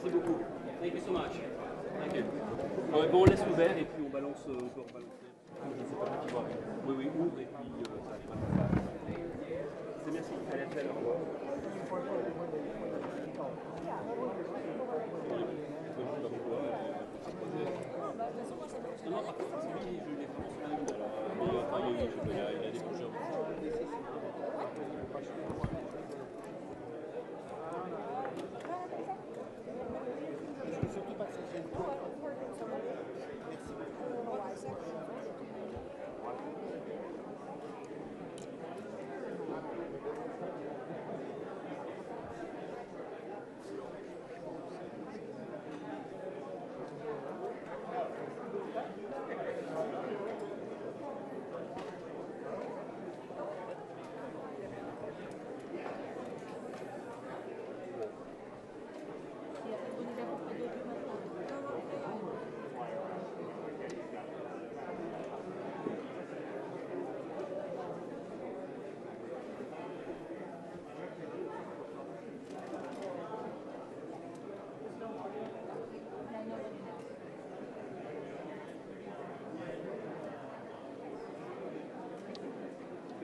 Merci beaucoup. Thank you so much. Thank you. Bon, on laisse ouvert et puis on balance, on peut rebalancer. Je ne sais pas qui va. Oui, oui, ouvre et puis ça arrivera. C'est merci. Allez, à tout à l'heure. Au revoir. Non, par contre, c'est lui, je l'ai vraiment sur la lune. Il y a des bougeurs. Surtout pas que ça gêne.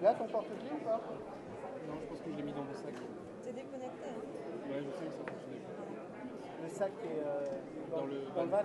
Là, ton porte-clés ou pas? Non, je pense que je l'ai mis dans mon sac. T'es déconnecté, hein? Ouais, je sais que ça fonctionne. Le sac est dans le van.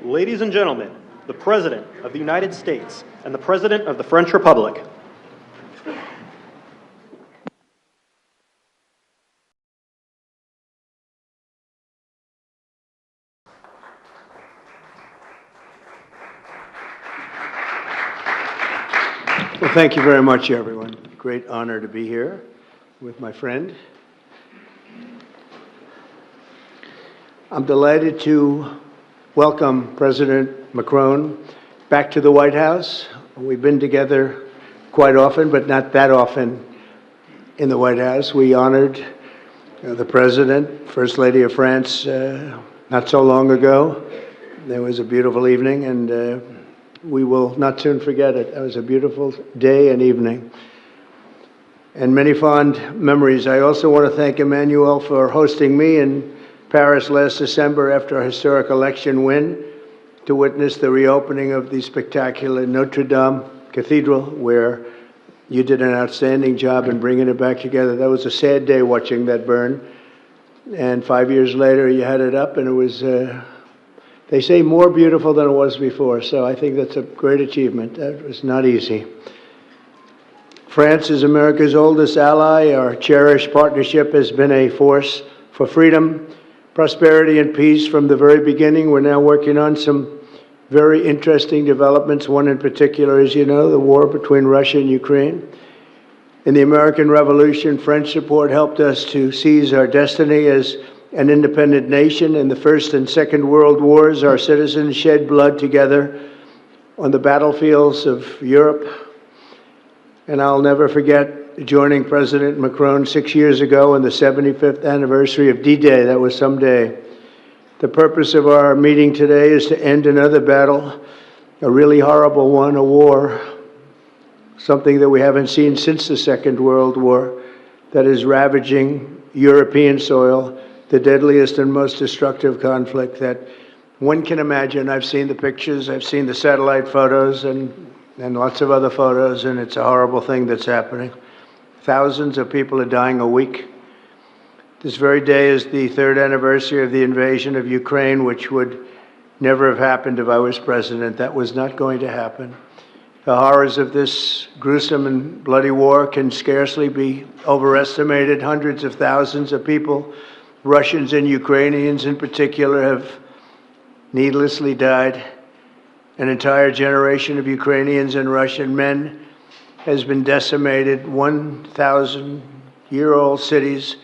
Ladies and gentlemen, the President of the United States and the President of the French Republic. Well, thank you very much, everyone. Great honor to be here with my friend. I'm delighted to welcome President Macron back to the White House. We've been together quite often, but not that often in the White House. We honored the President, First Lady of France, not so long ago. There was a beautiful evening, and we will not soon forget it. It was a beautiful day and evening, and many fond memories. I also want to thank Emmanuel for hosting me in Paris last December after a historic election win to witness the reopening of the spectacular Notre Dame Cathedral, where you did an outstanding job in bringing it back together. That was a sad day watching that burn, and 5 years later you had it up, and it was they say more beautiful than it was before, so I think that's a great achievement. That was not easy. France is America's oldest ally. Our cherished partnership has been a force for freedom, prosperity, and peace from the very beginning. We're now working on some very interesting developments. One in particular, as you know, the war between Russia and Ukraine. In the American Revolution, French support helped us to seize our destiny as an independent nation. In the First and Second World Wars, our citizens shed blood together on the battlefields of Europe. And I'll never forget joining President Macron 6 years ago on the 75th anniversary of D-Day. That was some day. The purpose of our meeting today is to end another battle, a really horrible one, a war, something that we haven't seen since the Second World War, that is ravaging European soil, the deadliest and most destructive conflict that one can imagine. I've seen the pictures, I've seen the satellite photos and lots of other photos, and it's a horrible thing that's happening. Thousands of people are dying a week. This very day is the 3rd anniversary of the invasion of Ukraine, which would never have happened if I was president. That was not going to happen. The horrors of this gruesome and bloody war can scarcely be overestimated. Hundreds of thousands of people, Russians and Ukrainians in particular, have needlessly died. An entire generation of Ukrainians and Russian men has been decimated. 1,000-year-old cities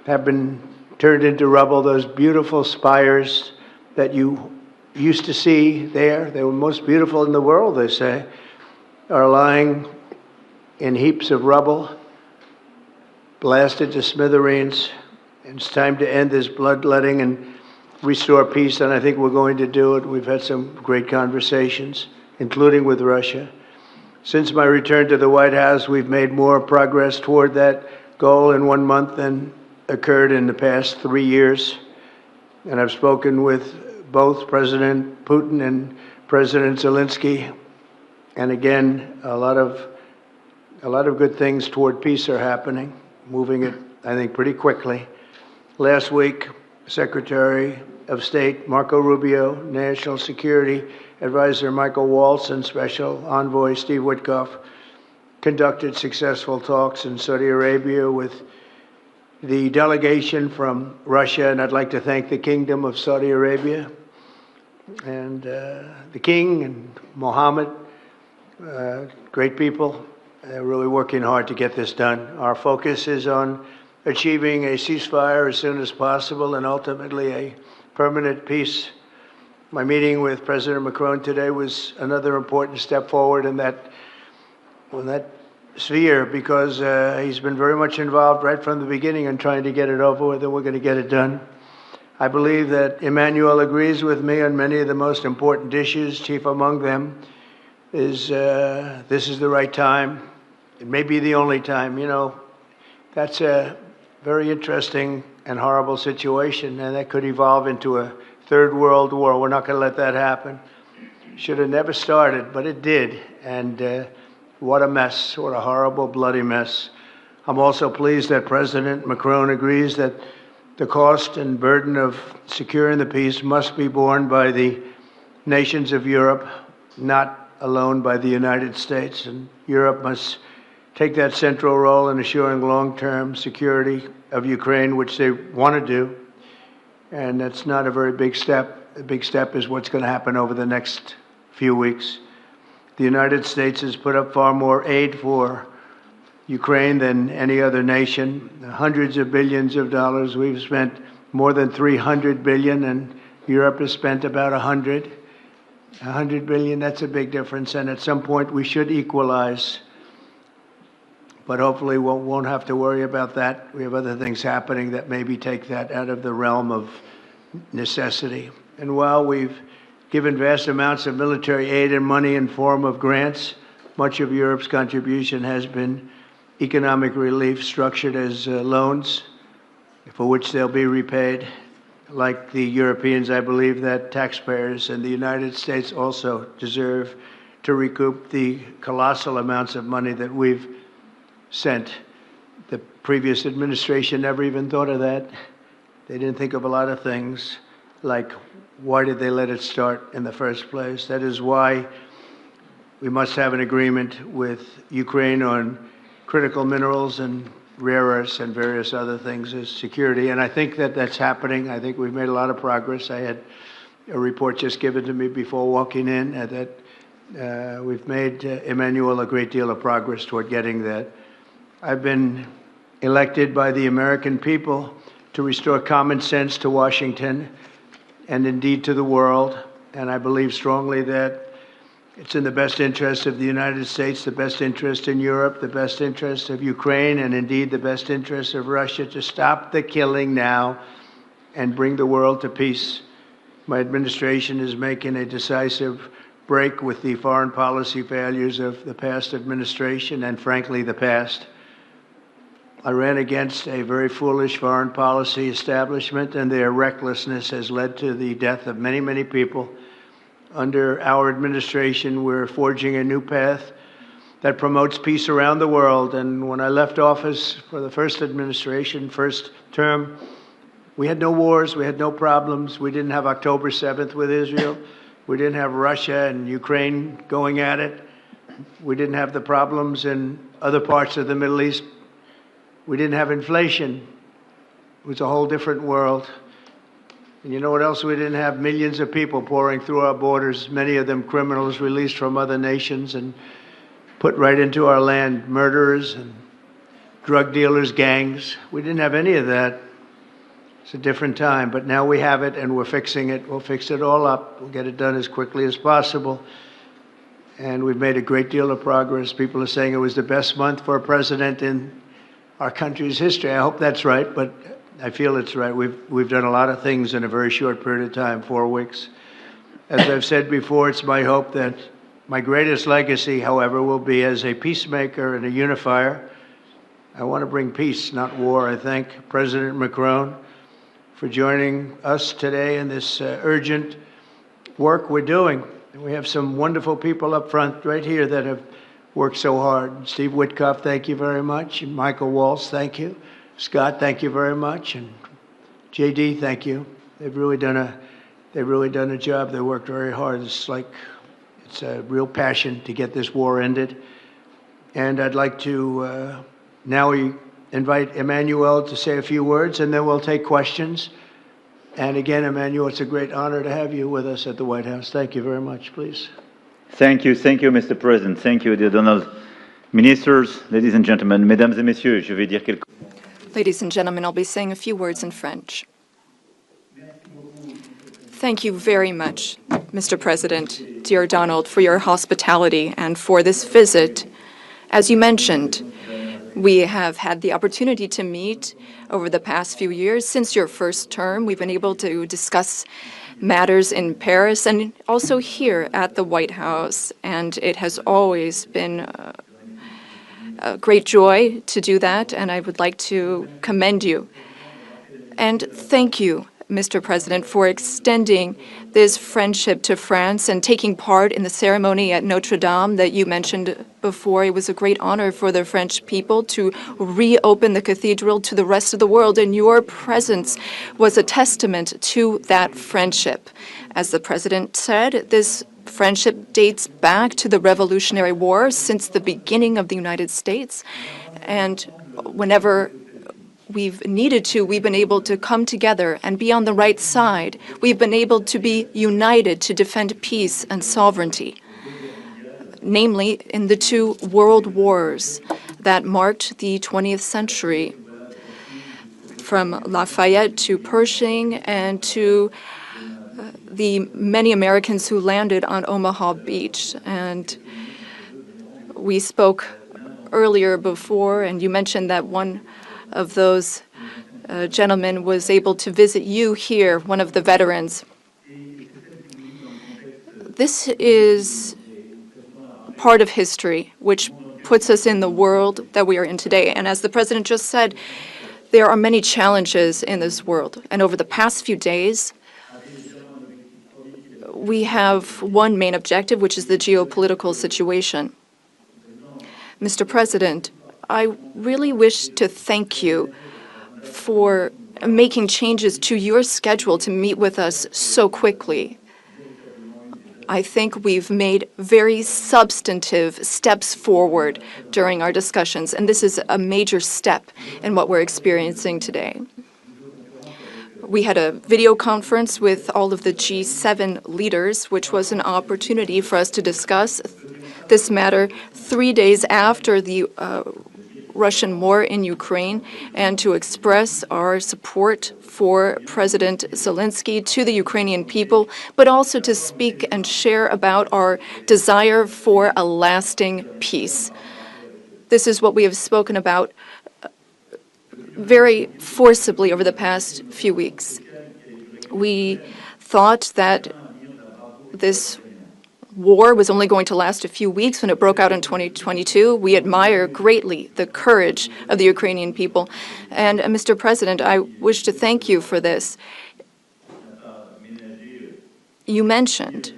have been turned into rubble. Those beautiful spires that you used to see there, they were most beautiful in the world, they say, are lying in heaps of rubble, blasted to smithereens. It's time to end this bloodletting and restore peace, and I think we're going to do it. We've had some great conversations, including with Russia. Since my return to the White House, we've made more progress toward that goal in 1 month than occurred in the past 3 years. And I've spoken with both President Putin and President Zelenskyy. And again, a lot of good things toward peace are happening, moving it, I think, pretty quickly. Last week, Secretary of State Marco Rubio, National Security Advisor Michael Waltz, and Special Envoy Steve Witkoff conducted successful talks in Saudi Arabia with the delegation from Russia, and I'd like to thank the Kingdom of Saudi Arabia and the King and Mohammed, great people. They're really working hard to get this done. Our focus is on achieving a ceasefire as soon as possible and ultimately a permanent peace. My meeting with President Macron today was another important step forward in that sphere, because he's been very much involved right from the beginning in trying to get it over with, and we're going to get it done. I believe that Emmanuel agrees with me on many of the most important issues. Chief among them is this is the right time. It may be the only time. You know, that's a very interesting and horrible situation, and that could evolve into a third world war. We're not going to let that happen. Should have never started, but it did. And what a mess, what a horrible, bloody mess. I'm also pleased that President Macron agrees that the cost and burden of securing the peace must be borne by the nations of Europe, not alone by the United States. And Europe must take that central role in assuring long-term security of Ukraine, which they want to do. And that's not a very big step. The big step is what's going to happen over the next few weeks. The United States has put up far more aid for Ukraine than any other nation. Hundreds of billions of dollars. We've spent more than 300 billion, and Europe has spent about 100 billion. That's a big difference, and at some point we should equalize. But hopefully we won't have to worry about that. We have other things happening that maybe take that out of the realm of necessity. And while we've given vast amounts of military aid and money in form of grants, much of Europe's contribution has been economic relief structured as loans for which they'll be repaid. Like the Europeans, I believe that taxpayers in the United States also deserve to recoup the colossal amounts of money that we've sent. The previous administration never even thought of that. They didn't think of a lot of things, like why did they let it start in the first place? That is why we must have an agreement with Ukraine on critical minerals and rare earths and various other things as security. And I think that that's happening. I think we've made a lot of progress. I had a report just given to me before walking in that we've made, Emmanuel, a great deal of progress toward getting that. I've been elected by the American people to restore common sense to Washington and indeed to the world. And I believe strongly that it's in the best interest of the United States, the best interest in Europe, the best interest of Ukraine, and indeed the best interest of Russia to stop the killing now and bring the world to peace. My administration is making a decisive break with the foreign policy failures of the past administration and, frankly, the past. I ran against a very foolish foreign policy establishment, and their recklessness has led to the death of many, many people. Under our administration, we're forging a new path that promotes peace around the world. And when I left office for the first administration, first term, we had no wars, we had no problems. We didn't have October 7th with Israel. We didn't have Russia and Ukraine going at it. We didn't have the problems in other parts of the Middle East. We didn't have inflation. It was a whole different world. And you know what else we didn't have? Millions of people pouring through our borders, many of them criminals released from other nations and put right into our land, murderers and drug dealers, gangs. We didn't have any of that. It's a different time, but now we have it and we're fixing it. We'll fix it all up. We'll get it done as quickly as possible. And we've made a great deal of progress. People are saying it was the best month for a president in our country's history. I hope that's right, but I feel it's right. We've done a lot of things in a very short period of time, 4 weeks. As I've said before, it's my hope that my greatest legacy, however, will be as a peacemaker and a unifier. I want to bring peace, not war. I thank President Macron for joining us today in this urgent work we're doing. And we have some wonderful people up front right here that have worked so hard. Steve Witkoff, thank you very much. And Michael Waltz, thank you. Scott, thank you very much. And JD, thank you. They've really done a job. They worked very hard. It's a real passion to get this war ended. And I'd like to now invite Emmanuel to say a few words, and then we'll take questions. And again, Emmanuel, it's a great honor to have you with us at the White House. Thank you very much, please. Thank you, Mr. President. Thank you, dear Donald. Ministers, ladies and gentlemen, mesdames et messieurs, je vais dire quelques... Ladies and gentlemen, I'll be saying a few words in French. Thank you very much, Mr. President, dear Donald, for your hospitality and for this visit. As you mentioned, we have had the opportunity to meet over the past few years. Since your first term, we've been able to discuss matters in Paris and also here at the White House, and it has always been a great joy to do that, and I would like to commend you. And thank you Mr. President, for extending this friendship to France and taking part in the ceremony at Notre Dame that you mentioned before. It was a great honor for the French people to reopen the cathedral to the rest of the world, and your presence was a testament to that friendship. As the President said, this friendship dates back to the Revolutionary War, since the beginning of the United States, and whenever we've needed to, we've been able to come together and be on the right side. We've been able to be united to defend peace and sovereignty, namely in the two world wars that marked the 20th century, from Lafayette to Pershing and to the many Americans who landed on Omaha Beach. And we spoke earlier before, and you mentioned that one of those gentlemen was able to visit you here, one of the veterans. This is part of history which puts us in the world that we are in today. And as the President just said, there are many challenges in this world. And over the past few days, we have one main objective, which is the geopolitical situation. Mr. President, I really wish to thank you for making changes to your schedule to meet with us so quickly. I think we've made very substantive steps forward during our discussions, and this is a major step in what we're experiencing today. We had a video conference with all of the G7 leaders, which was an opportunity for us to discuss this matter 3 days after the Russian war in Ukraine, and to express our support for President Zelenskyy to the Ukrainian people, but also to speak and share about our desire for a lasting peace. This is what we have spoken about very forcibly over the past few weeks. We thought that this war was only going to last a few weeks when it broke out in 2022. We admire greatly the courage of the Ukrainian people. And Mr. President, I wish to thank you for this. You mentioned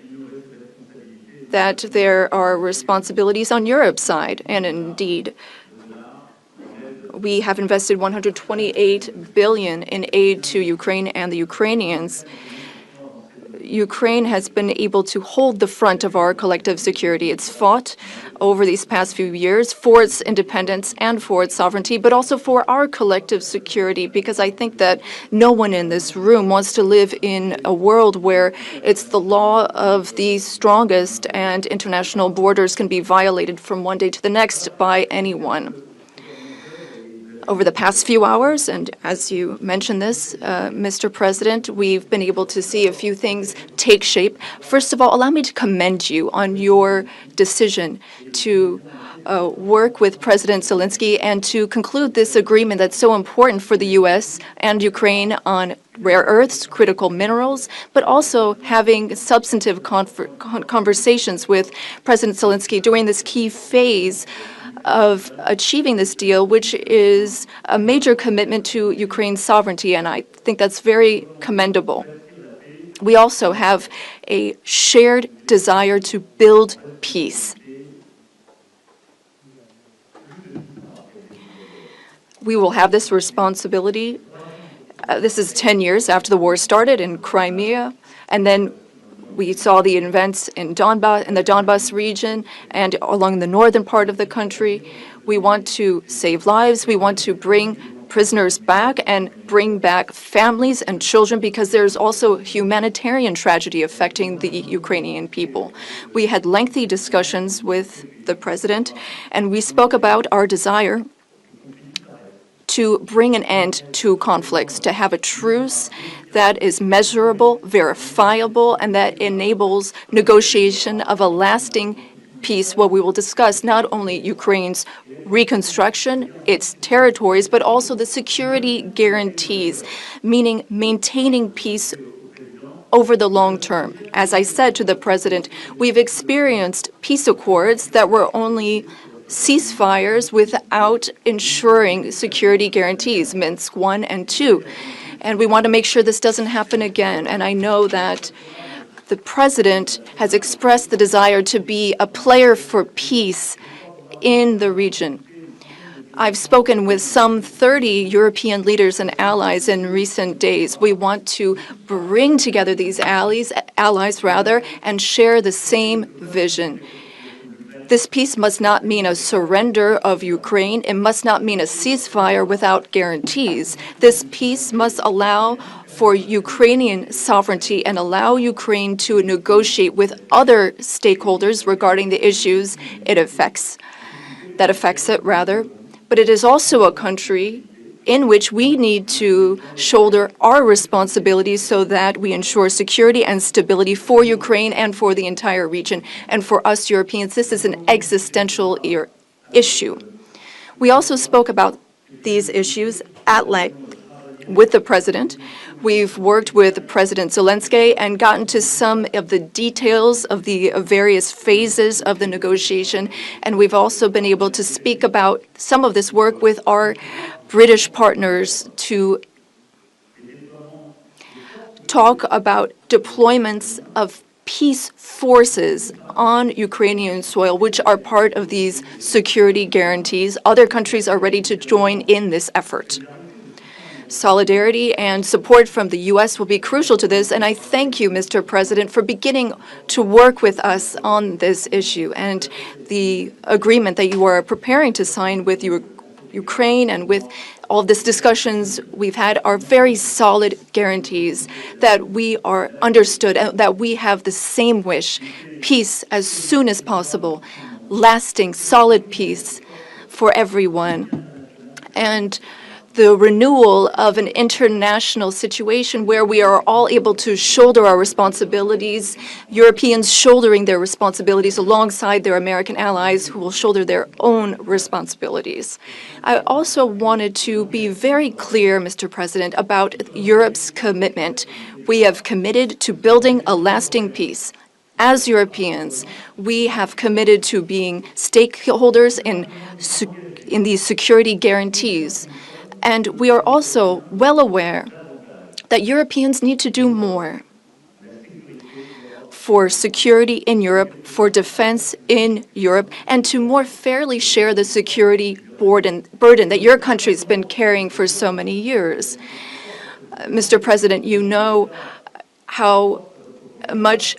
that there are responsibilities on Europe's side, and indeed, we have invested $128 billion in aid to Ukraine and the Ukrainians. Ukraine has been able to hold the front of our collective security. It's fought over these past few years for its independence and for its sovereignty, but also for our collective security, because I think that no one in this room wants to live in a world where it's the law of the strongest and international borders can be violated from one day to the next by anyone. Over the past few hours, and as you mentioned this, Mr. President, we've been able to see a few things take shape. First of all, allow me to commend you on your decision to work with President Zelenskyy and to conclude this agreement that's so important for the U.S. and Ukraine on rare earths, critical minerals, but also having substantive conversations with President Zelenskyy during this key phase of achieving this deal, which is a major commitment to Ukraine's sovereignty, and I think that's very commendable. We also have a shared desire to build peace. We will have this responsibility. This is 10 years after the war started in Crimea, and then we saw the events in the Donbas region and along the northern part of the country. We want to save lives. We want to bring prisoners back and bring back families and children, because there's also humanitarian tragedy affecting the Ukrainian people. We had lengthy discussions with the president, and we spoke about our desire to bring an end to conflicts, to have a truce that is measurable, verifiable, and that enables negotiation of a lasting peace, where we will discuss not only Ukraine's reconstruction, its territories, but also the security guarantees, meaning maintaining peace over the long term. As I said to the president, we've experienced peace accords that were only ceasefires without ensuring security guarantees, Minsk I and II. And we want to make sure this doesn't happen again. And I know that the President has expressed the desire to be a player for peace in the region. I've spoken with some 30 European leaders and allies in recent days. We want to bring together these allies, and share the same vision. This peace must not mean a surrender of Ukraine. It must not mean a ceasefire without guarantees. This peace must allow for Ukrainian sovereignty and allow Ukraine to negotiate with other stakeholders regarding the issues it affects. But it is also a country in which we need to shoulder our responsibilities so that we ensure security and stability for Ukraine and for the entire region. And for us Europeans, this is an existential issue. We also spoke about these issues at length with the President. We've worked with President Zelenskyy and gotten to some of the details of the various phases of the negotiation. And we've also been able to speak about some of this work with our British partners to talk about deployments of peace forces on Ukrainian soil, which are part of these security guarantees. Other countries are ready to join in this effort. Solidarity and support from the U.S. will be crucial to this, and I thank you, Mr. President, for beginning to work with us on this issue and the agreement that you are preparing to sign with Ukraine and with all of these discussions we've had are very solid guarantees that we are understood and that we have the same wish, peace as soon as possible, lasting, solid peace for everyone. And the renewal of an international situation where we are all able to shoulder our responsibilities, Europeans shouldering their responsibilities alongside their American allies who will shoulder their own responsibilities. I also wanted to be very clear, Mr. President, about Europe's commitment. We have committed to building a lasting peace. As Europeans, we have committed to being stakeholders in these security guarantees. And we are also well aware that Europeans need to do more for security in Europe, for defense in Europe, and to more fairly share the security burden that your country's been carrying for so many years. Mr. President, you know how much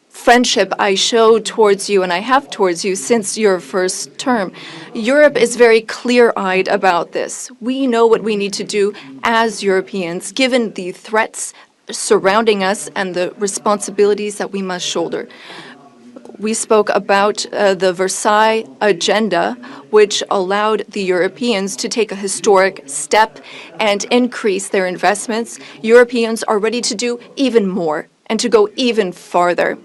friendship I show towards you and I have towards you since your first term. Europe is very clear-eyed about this. We know what we need to do as Europeans, given the threats surrounding us and the responsibilities that we must shoulder. We spoke about the Versailles Agenda, which allowed the Europeans to take a historic step and increase their investments. Europeans are ready to do even more and to go even farther.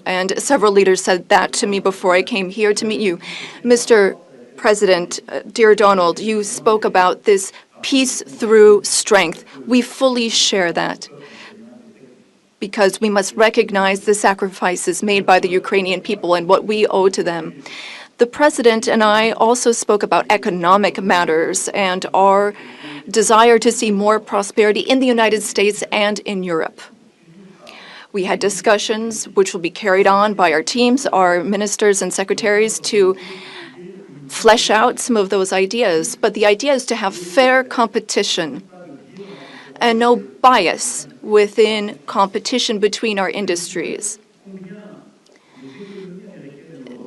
And several leaders said that to me before I came here to meet you. Mr. President, dear Donald, you spoke about this peace through strength. We fully share that because we must recognize the sacrifices made by the Ukrainian people and what we owe to them. The President and I also spoke about economic matters and our desire to see more prosperity in the United States and in Europe. We had discussions which will be carried on by our teams, our ministers and secretaries, to flesh out some of those ideas. But the idea is to have fair competition and no bias within competition between our industries.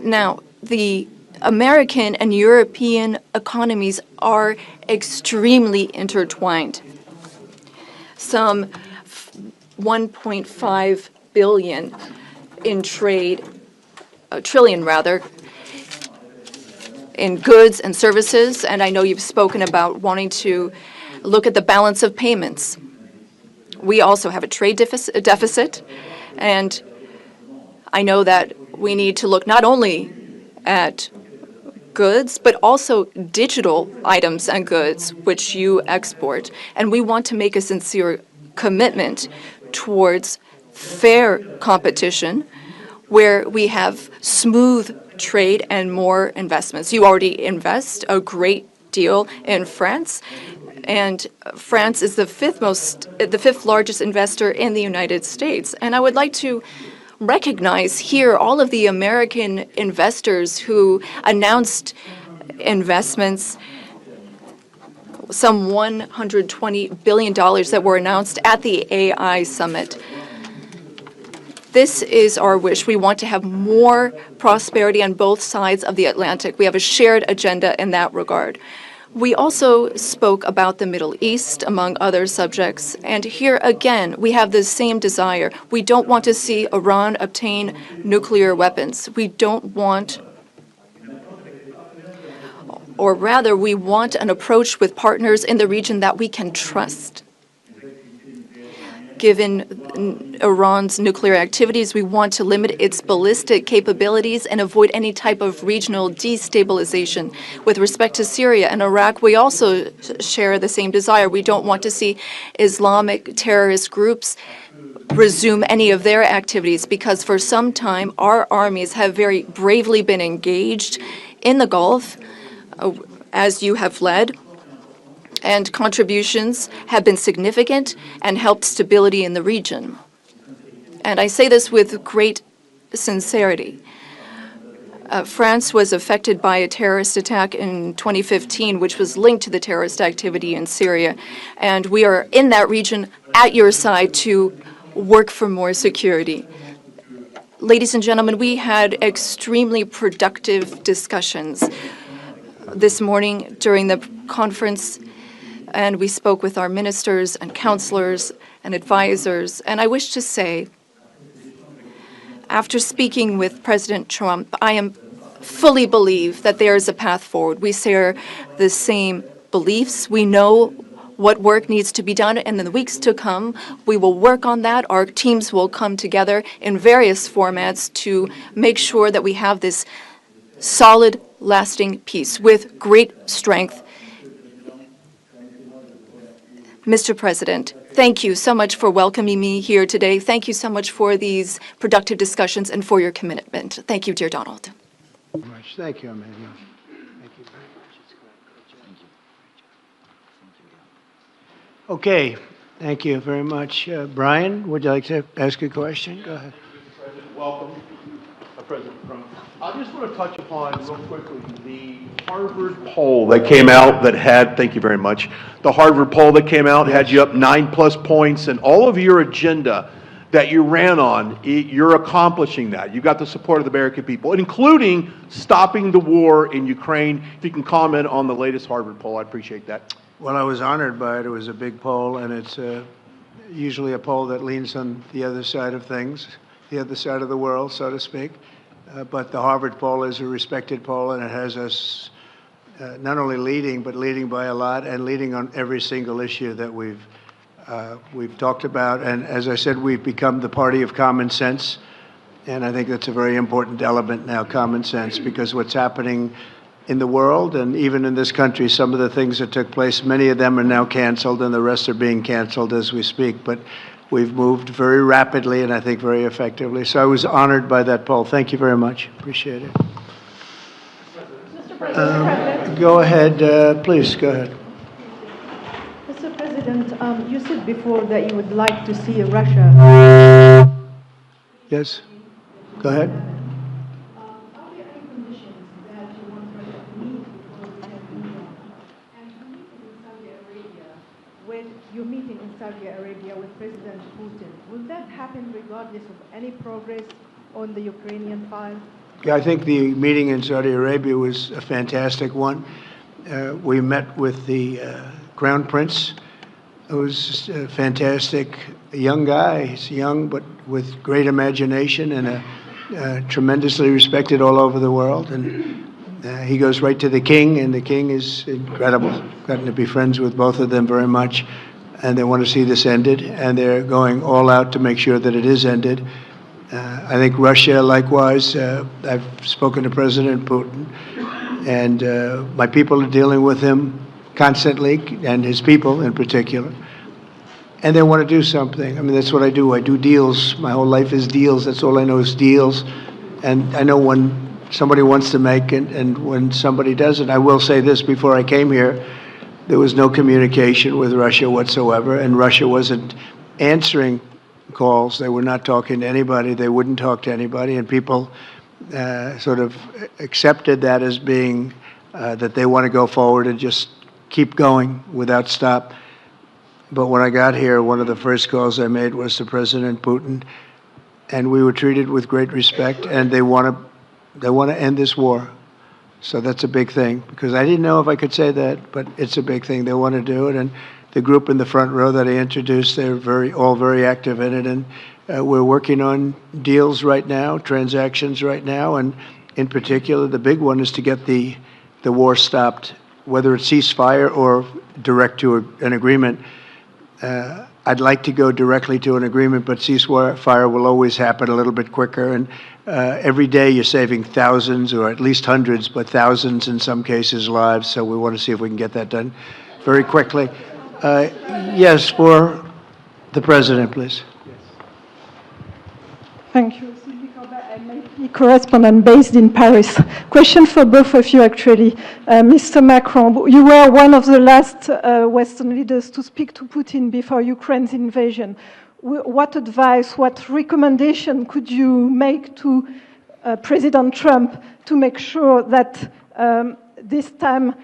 Now, the American and European economies are extremely intertwined. Some 1.5 billion in trade, trillion rather, in goods and services, and I know you've spoken about wanting to look at the balance of payments. We also have a trade deficit, and I know that we need to look not only at goods, but also digital items and goods which you export, and we want to make a sincere commitment towards fair competition where we have smooth trade and more investments. You already invest a great deal in France. And France is the fifth largest investor in the United States. And I would like to recognize here all of the American investors who announced investments, some $120 billion that were announced at the AI summit. This is our wish. We want to have more prosperity on both sides of the Atlantic. We have a shared agenda in that regard. We also spoke about the Middle East, among other subjects. And here again, we have the same desire. We don't want to see Iran obtain nuclear weapons. We don't want, or rather, we want an approach with partners in the region that we can trust. Given Iran's nuclear activities, we want to limit its ballistic capabilities and avoid any type of regional destabilization. With respect to Syria and Iraq, we also share the same desire. We don't want to see Islamic terrorist groups resume any of their activities, because for some time our armies have very bravely been engaged in the Gulf, as you have led. And contributions have been significant and helped stability in the region. And I say this with great sincerity. France was affected by a terrorist attack in 2015, which was linked to the terrorist activity in Syria. And we are in that region at your side to work for more security. Ladies and gentlemen, we had extremely productive discussions this morning during the conference, and we spoke with our ministers and counselors and advisors. And I wish to say, after speaking with President Trump, I fully believe that there is a path forward. We share the same beliefs. We know what work needs to be done, and in the weeks to come, we will work on that. Our teams will come together in various formats to make sure that we have this solid, lasting peace with great strength. Mr. President, thank you so much for welcoming me here today. Thank you so much for these productive discussions and for your commitment. Thank you, dear Donald. Thank you, Emmanuel. Thank you very much. Okay, thank you very much. Brian, would you like to ask a question? Go ahead. Mr. President, welcome. President Macron. I just want to touch upon real quickly the Harvard poll that came out that had, thank you very much, the Harvard poll that came out had you up 9+ points, and all of your agenda that you ran on, you're accomplishing that. You got the support of the American people, including stopping the war in Ukraine. If you can comment on the latest Harvard poll, I'd appreciate that. Well, I was honored by it. It was a big poll, and it's usually a poll that leans on the other side of things, the other side of the world, so to speak. But the Harvard poll is a respected poll, and it has us not only leading, but leading by a lot, and leading on every single issue that we've talked about. And as I said, we've become the party of common sense, and I think that's a very important element now, common sense, because what's happening in the world and even in this country, some of the things that took place, many of them are now canceled, and the rest are being canceled as we speak. But we've moved very rapidly and I think very effectively. So I was honored by that poll. Thank you very much. Appreciate it. Go ahead, please, go ahead. Mr. President, you said before that you would like to see Russia. Yes, go ahead. Are there any conditions that you want Russia to meet in Saudi Arabia? When you're meeting in Saudi Arabia with President Putin, will that happen regardless of any progress on the Ukrainian file? Yeah, I think the meeting in Saudi Arabia was a fantastic one. We met with the Crown Prince, who's a fantastic young guy. He's young, but with great imagination and tremendously respected all over the world. And he goes right to the king, and the king is incredible. Gotten to be friends with both of them very much, and they want to see this ended, and they're going all out to make sure that it is ended. I think Russia, likewise, I've spoken to President Putin, and my people are dealing with him constantly, and his people in particular. And they want to do something. I mean, that's what I do. I do deals. My whole life is deals. That's all I know is deals. And I know when somebody wants to make it and when somebody doesn't. I will say this before I came here. there was no communication with Russia whatsoever, and Russia wasn't answering calls. They were not talking to anybody. They wouldn't talk to anybody, and people sort of accepted that as being that they want to go forward and just keep going without stop. But when I got here, one of the first calls I made was to President Putin, and we were treated with great respect, and they want to end this war. So that's a big thing, because I didn't know if I could say that, but it's a big thing. They want to do it, and the group in the front row that I introduced, they're all very active in it, and we're working on deals right now, transactions right now, and in particular, the big one is to get the war stopped, whether it's ceasefire or direct to an agreement. I'd like to go directly to an agreement, but ceasefire will always happen a little bit quicker. And every day you're saving thousands, or at least hundreds, but thousands in some cases lives. So we want to see if we can get that done very quickly. Yes, for the President, please. Thank you. I'm a correspondent based in Paris. Question for both of you, actually. Mr. Macron, you were one of the last Western leaders to speak to Putin before Ukraine's invasion. What advice, what recommendation could you make to President Trump to make sure that this time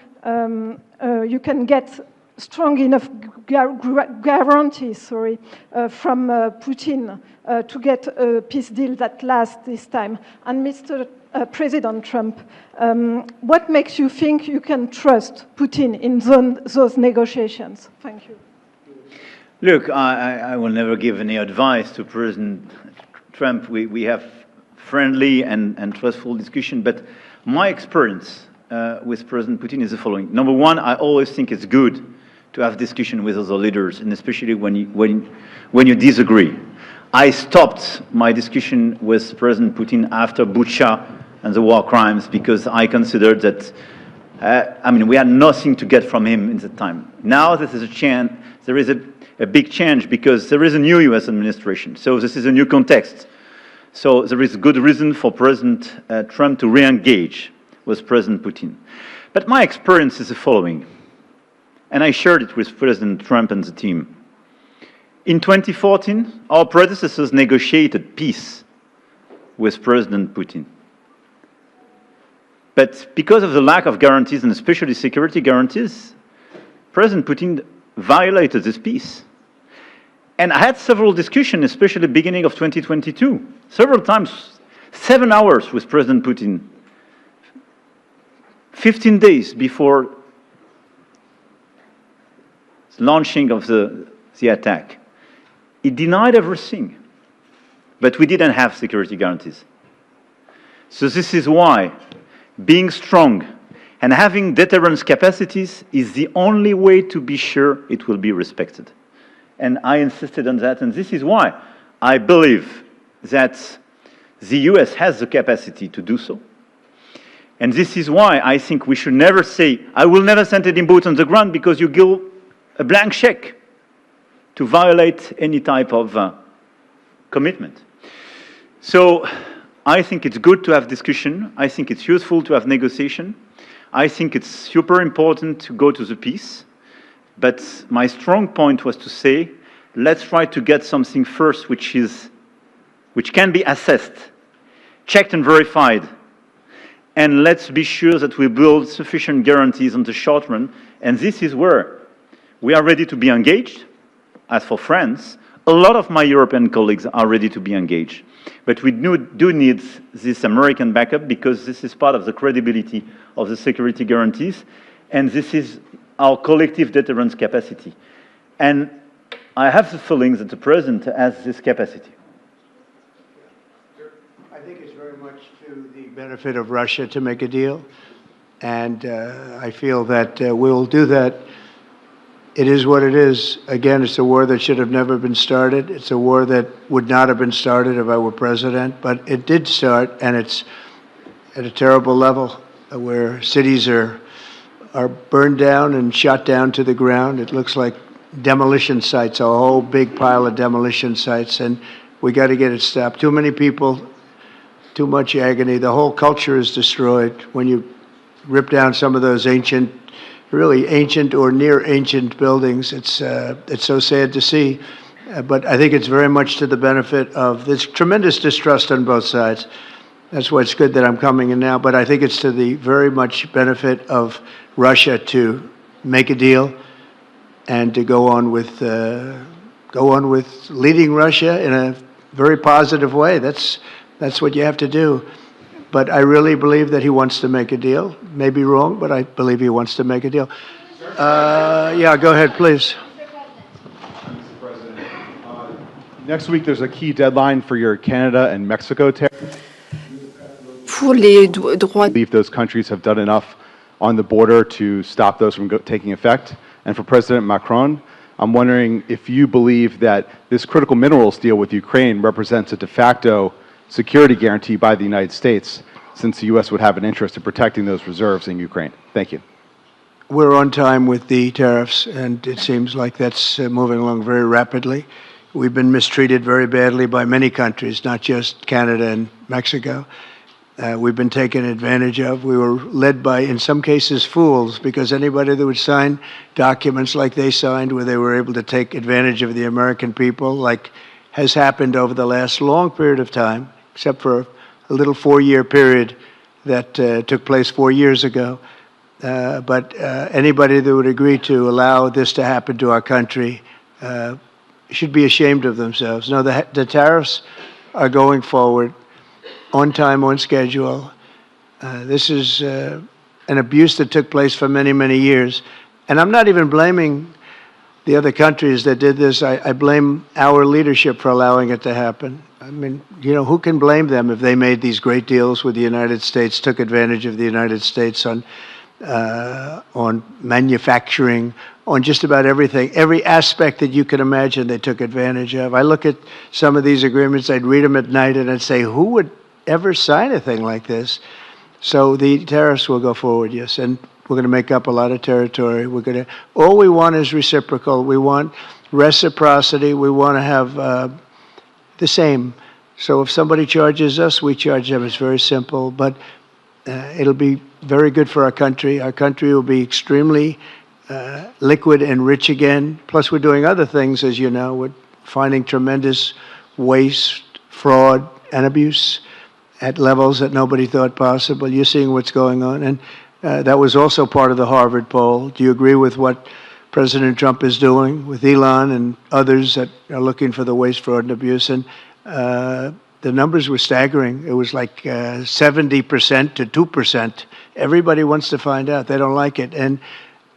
you can get strong enough guarantees from Putin to get a peace deal that lasts this time? And Mr. President Trump, what makes you think you can trust Putin in those negotiations? Thank you. Look, I will never give any advice to President Trump. We have friendly and trustful discussion, but my experience with President Putin is the following. Number one, I always think it's good to have discussion with other leaders, and especially when you disagree. I stopped my discussion with President Putin after Bucha and the war crimes, because I considered that, we had nothing to get from him in that time. Now there is a big change, because there is a new US administration, so this is a new context. So there is good reason for President Trump to re-engage with President Putin. But my experience is the following, and I shared it with President Trump and the team. In 2014, our predecessors negotiated peace with President Putin. But because of the lack of guarantees, and especially security guarantees, President Putin violated this peace. And I had several discussions, especially beginning of 2022, several times, 7 hours with President Putin, 15 days before launching of the attack. He denied everything, but we didn't have security guarantees. So this is why being strong and having deterrence capacities is the only way to be sure it will be respected. And I insisted on that, and this is why I believe that the US has the capacity to do so. And this is why I think we should never say, I will never send any boots on the ground, because you give a blank check to violate any type of commitment. So I think it's good to have discussion. I think it's useful to have negotiation. I think it's super important to go to the peace. But my strong point was to say, let's try to get something first which can be assessed, checked and verified. And let's be sure that we build sufficient guarantees on the short run. And this is where we are ready to be engaged. As for France, a lot of my European colleagues are ready to be engaged. But we do need this American backup, because this is part of the credibility of the security guarantees, and this is our collective deterrence capacity. And I have the feeling that the President has this capacity. I think it's very much to the benefit of Russia to make a deal, and I feel that we'll do that. It is what it is. Again, it's a war that should have never been started. It's a war that would not have been started if I were president, but it did start, and it's at a terrible level where cities are burned down and shot down to the ground. It looks like demolition sites, a whole big pile of demolition sites, and we got to get it stopped. Too many people, too much agony. The whole culture is destroyed when you rip down some of those ancient really ancient or near ancient buildings. It's so sad to see, but I think it's very much to the benefit of this tremendous distrust on both sides. That's why it's good that I'm coming in now, but I think it's to the very much benefit of Russia to make a deal and to go on with leading Russia in a very positive way. That's what you have to do. But I really believe that he wants to make a deal. Maybe wrong, but I believe he wants to make a deal. Yeah, go ahead, please. Mr. President, next week there's a key deadline for your Canada and Mexico tariffs. Pour les droits. I believe those countries have done enough on the border to stop those from taking effect. And for President Macron, I'm wondering if you believe that this critical minerals deal with Ukraine represents a de facto security guarantee by the United States, since the U.S. would have an interest in protecting those reserves in Ukraine. Thank you. We're on time with the tariffs, and it seems like that's moving along very rapidly. We've been mistreated very badly by many countries, not just Canada and Mexico. We've been taken advantage of. We were led by, in some cases, fools, because anybody that would sign documents like they signed, where they were able to take advantage of the American people, like has happened over the last long period of time, except for a little 4-year period that took place 4 years ago. But anybody that would agree to allow this to happen to our country should be ashamed of themselves. No, the tariffs are going forward on time, on schedule. This is an abuse that took place for many, many years. And I'm not even blaming the other countries that did this. I blame our leadership for allowing it to happen. I mean, you know, who can blame them if they made these great deals with the United States, took advantage of the United States on manufacturing, on just about everything. Every aspect that you can imagine they took advantage of. I look at some of these agreements, I'd read them at night, and I'd say, who would ever sign a thing like this? So the tariffs will go forward, yes, and we're going to make up a lot of territory. All we want is reciprocal. We want reciprocity. We want to have the same. So if somebody charges us, we charge them. It's very simple, but it'll be very good for our country. Our country will be extremely liquid and rich again. Plus, we're doing other things, as you know. We're finding tremendous waste, fraud, and abuse at levels that nobody thought possible. You're seeing what's going on. And that was also part of the Harvard poll. Do you agree with what President Trump is doing with Elon and others that are looking for the waste, fraud, and abuse? And the numbers were staggering. It was like 70% to 2%. Everybody wants to find out. They don't like it. And,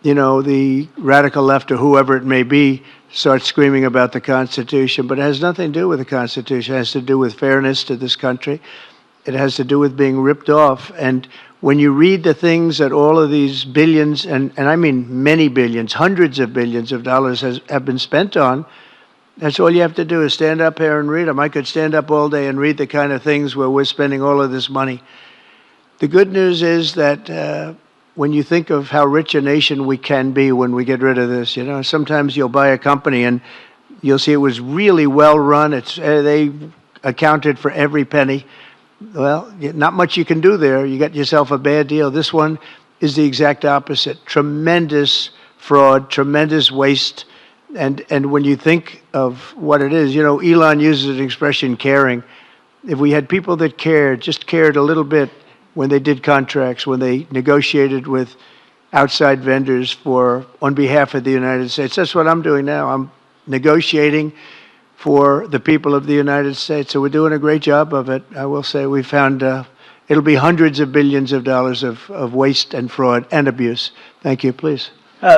you know, the radical left or whoever it may be starts screaming about the Constitution, but it has nothing to do with the Constitution. It has to do with fairness to this country. It has to do with being ripped off. And when you read the things that all of these billions, and I mean many billions, hundreds of billions of dollars have been spent on, that's all you have to do is stand up here and read them. I could stand up all day and read the kind of things where we're spending all of this money. The good news is that when you think of how rich a nation we can be when we get rid of this, you know, sometimes you'll buy a company and you'll see it was really well run. They accounted for every penny. Well, not much you can do there. You got yourself a bad deal. This one is the exact opposite. Tremendous fraud, tremendous waste. And when you think of what it is, you know, Elon uses an expression, caring. If we had people that cared, just cared a little bit when they did contracts, when they negotiated with outside vendors on behalf of the United States. That's what I'm doing now. I'm negotiating for the people of the United States. So we're doing a great job of it. I will say we found it'll be hundreds of billions of dollars of waste and fraud and abuse. Thank you. Please.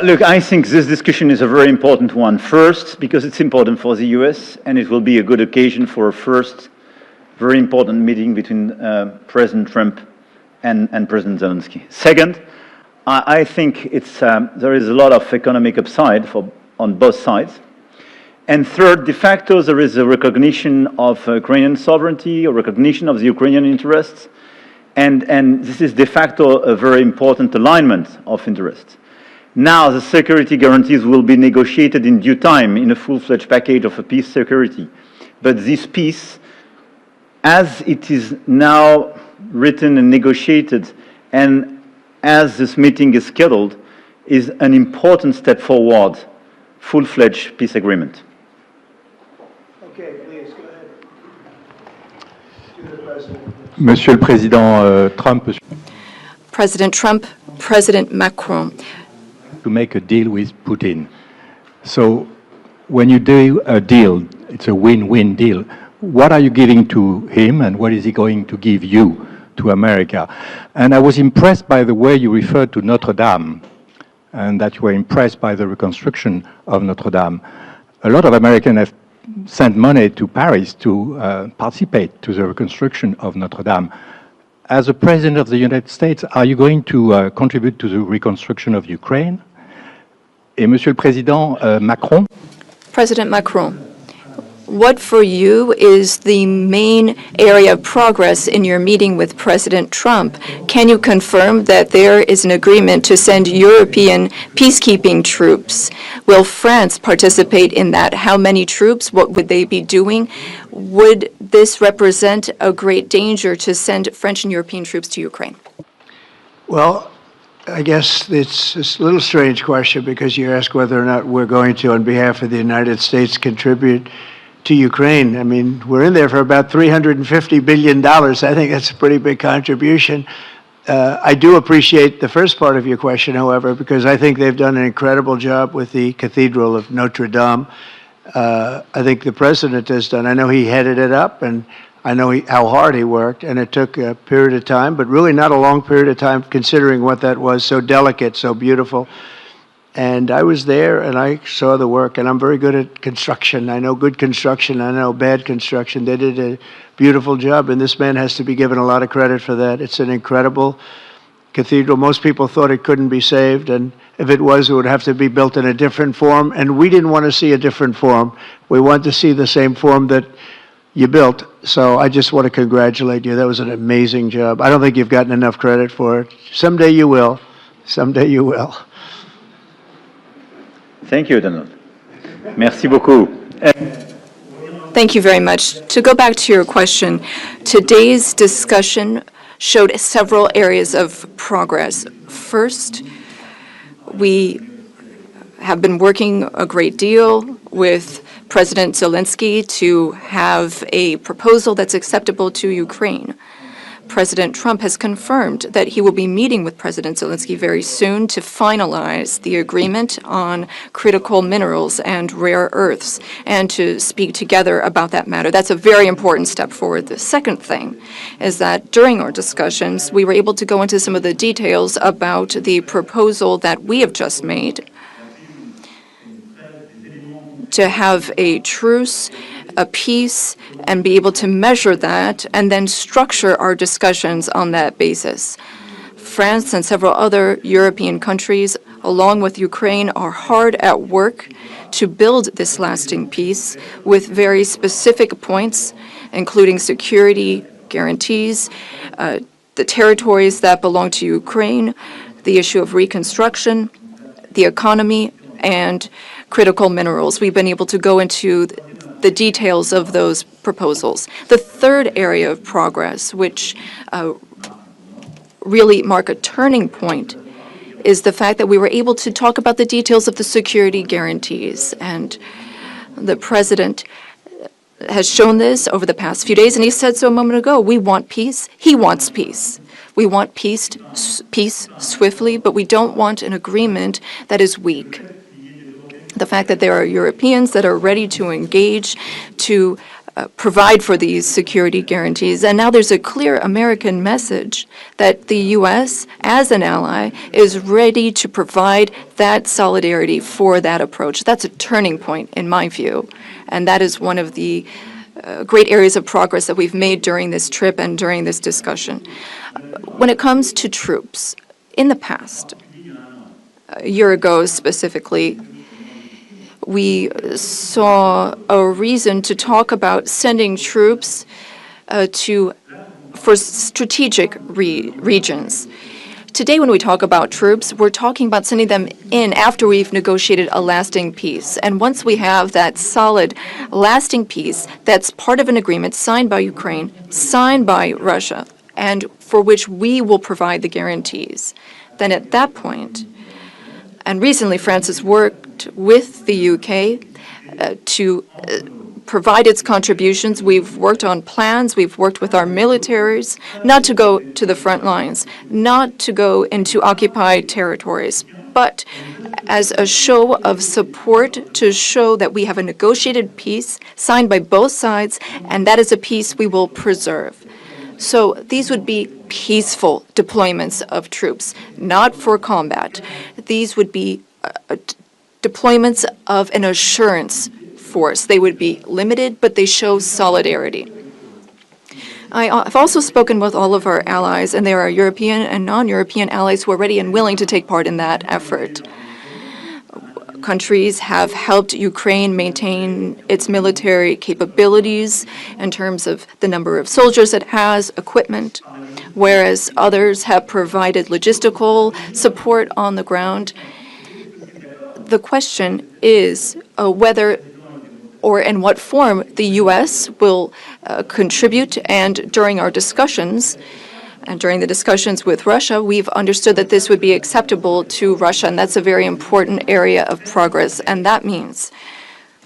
Look, I think this discussion is a very important one. First, because it's important for the US, and it will be a good occasion for a first very important meeting between President Trump and President Zelenskyy. Second, I think there is a lot of economic upside on both sides. And third, de facto, there is a recognition of Ukrainian sovereignty, a recognition of the Ukrainian interests, and this is de facto a very important alignment of interests. Now, the security guarantees will be negotiated in due time in a full-fledged package of a peace security. But this peace, as it is now written and negotiated, and as this meeting is scheduled, is an important step forward, full-fledged peace agreement. Okay, please, go ahead. To the President. Monsieur le Président Trump, President Trump, President Macron. to make a deal with Putin. So when you do a deal, it's a win-win deal. What are you giving to him and what is he going to give you to America? And I was impressed by the way you referred to Notre Dame and that you were impressed by the reconstruction of Notre Dame. A lot of Americans have sent money to Paris to participate to the reconstruction of Notre Dame. As a President of the United States, are you going to contribute to the reconstruction of Ukraine? Et Monsieur le Président Macron, President Macron, what for you is the main area of progress in your meeting with President Trump? Can you confirm that there is an agreement to send European peacekeeping troops? Will France participate in that? How many troops? What would they be doing? Would this represent a great danger to send French and European troops to Ukraine? Well, I guess it's a little strange question because you ask whether or not we're going to, on behalf of the United States, contribute to Ukraine. I mean, we're in there for about $350 billion. I think that's a pretty big contribution. I do appreciate the first part of your question, however, because I think they've done an incredible job with the Cathedral of Notre Dame. I think the president has done. I know he headed it up, and I know how hard he worked, and it took a period of time, but really not a long period of time considering what that was, so delicate, so beautiful. And I was there, and I saw the work, and I'm very good at construction. I know good construction. I know bad construction. They did a beautiful job, and this man has to be given a lot of credit for that. It's an incredible cathedral. Most people thought it couldn't be saved, and if it was, it would have to be built in a different form, and we didn't want to see a different form. We wanted to see the same form that you built. So I just want to congratulate you. That was an amazing job. I don't think you've gotten enough credit for it. Someday you will. Someday you will. Thank you, Donald. Merci beaucoup. Thank you very much. To go back to your question, today's discussion showed several areas of progress. First, we have been working a great deal with President Zelenskyy to have a proposal that's acceptable to Ukraine. President Trump has confirmed that he will be meeting with President Zelenskyy very soon to finalize the agreement on critical minerals and rare earths and to speak together about that matter. That's a very important step forward. The second thing is that during our discussions, we were able to go into some of the details about the proposal that we have just made to have a truce, a peace, and be able to measure that and then structure our discussions on that basis. France and several other European countries, along with Ukraine, are hard at work to build this lasting peace with very specific points, including security guarantees, the territories that belong to Ukraine, the issue of reconstruction, the economy, and critical minerals. We've been able to go into the details of those proposals. The third area of progress, which really mark a turning point, is the fact that we were able to talk about the details of the security guarantees. And the president has shown this over the past few days, and he said so a moment ago. We want peace. He wants peace. We want peace swiftly, but we don't want an agreement that is weak. The fact that there are Europeans that are ready to engage to provide for these security guarantees. And now there's a clear American message that the U.S., as an ally, is ready to provide that solidarity for that approach. That's a turning point, in my view. And that is one of the great areas of progress that we've made during this trip and during this discussion. When it comes to troops, in the past, a year ago specifically, we saw a reason to talk about sending troops for strategic regions. Today, when we talk about troops, we're talking about sending them in after we've negotiated a lasting peace. And once we have that solid, lasting peace that's part of an agreement signed by Ukraine, signed by Russia, and for which we will provide the guarantees, then at that point, And recently, France has worked with the UK to provide its contributions. We've worked on plans. We've worked with our militaries not to go to the front lines, not to go into occupied territories, but as a show of support to show that we have a negotiated peace signed by both sides, and that is a peace we will preserve. So these would be peaceful deployments of troops, not for combat. These would be deployments of an assurance force. They would be limited, but they show solidarity. I've also spoken with all of our allies, and there are European and non-European allies who are ready and willing to take part in that effort. Countries have helped Ukraine maintain its military capabilities in terms of the number of soldiers it has, equipment, whereas others have provided logistical support on the ground. The question is whether or in what form the U.S. will contribute, and during our discussions, and during the discussions with Russia, we've understood that this would be acceptable to Russia, and that's a very important area of progress. And that means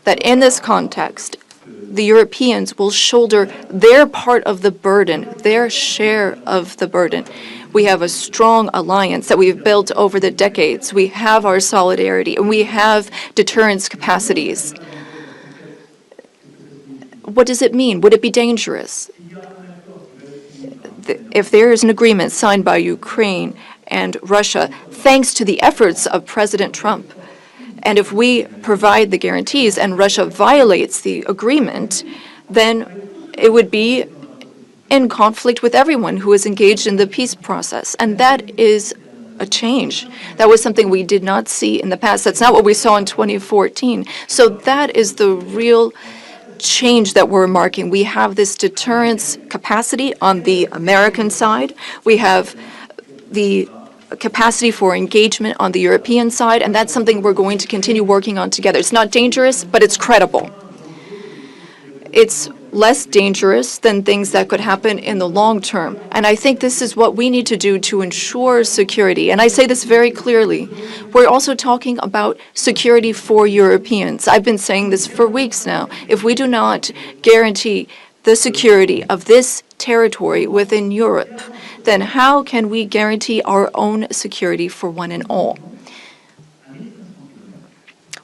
that in this context, the Europeans will shoulder their part of the burden, their share of the burden. We have a strong alliance that we've built over the decades. We have our solidarity, and we have deterrence capacities. What does it mean? Would it be dangerous? If there is an agreement signed by Ukraine and Russia, thanks to the efforts of President Trump, and if we provide the guarantees and Russia violates the agreement, then it would be in conflict with everyone who is engaged in the peace process. And that is a change. That was something we did not see in the past. That's not what we saw in 2014. So that is the real change that we're marking. We have this deterrence capacity on the American side. We have the capacity for engagement on the European side, and that's something we're going to continue working on together. It's not dangerous, but it's credible. It's less dangerous than things that could happen in the long term. And I think this is what we need to do to ensure security. And I say this very clearly. We're also talking about security for Europeans. I've been saying this for weeks now. If we do not guarantee the security of this territory within Europe, then how can we guarantee our own security for one and all?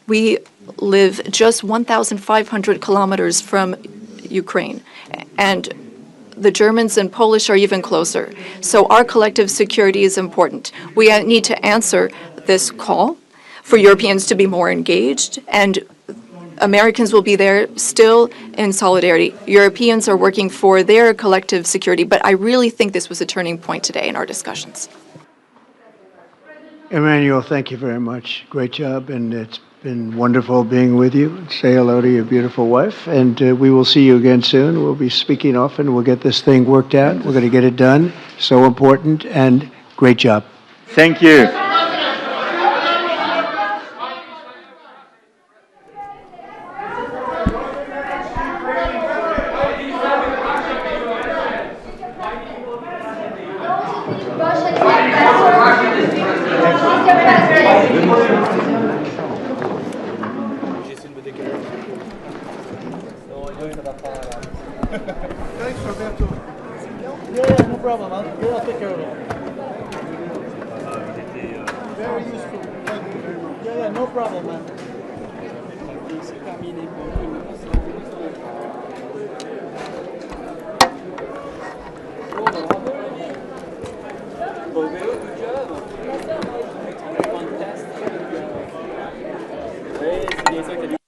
We live just 1,500 kilometers from Ukraine, and the Germans and Polish are even closer. So our collective security is important. We need to answer this call for Europeans to be more engaged, and Americans will be there still in solidarity. Europeans are working for their collective security, but I really think this was a turning point today in our discussions. Emmanuel, thank you very much. Great job, and it's been wonderful being with you. Say hello to your beautiful wife, and we will see you again soon. We'll be speaking often. We'll get this thing worked out. We're going to get it done. So important, and great job. Thank you. Thanks, Roberto. Yeah, no problem, man. Yeah, I'll take care of it. Very useful. Thank you very much. Yeah, no problem, man. Good job.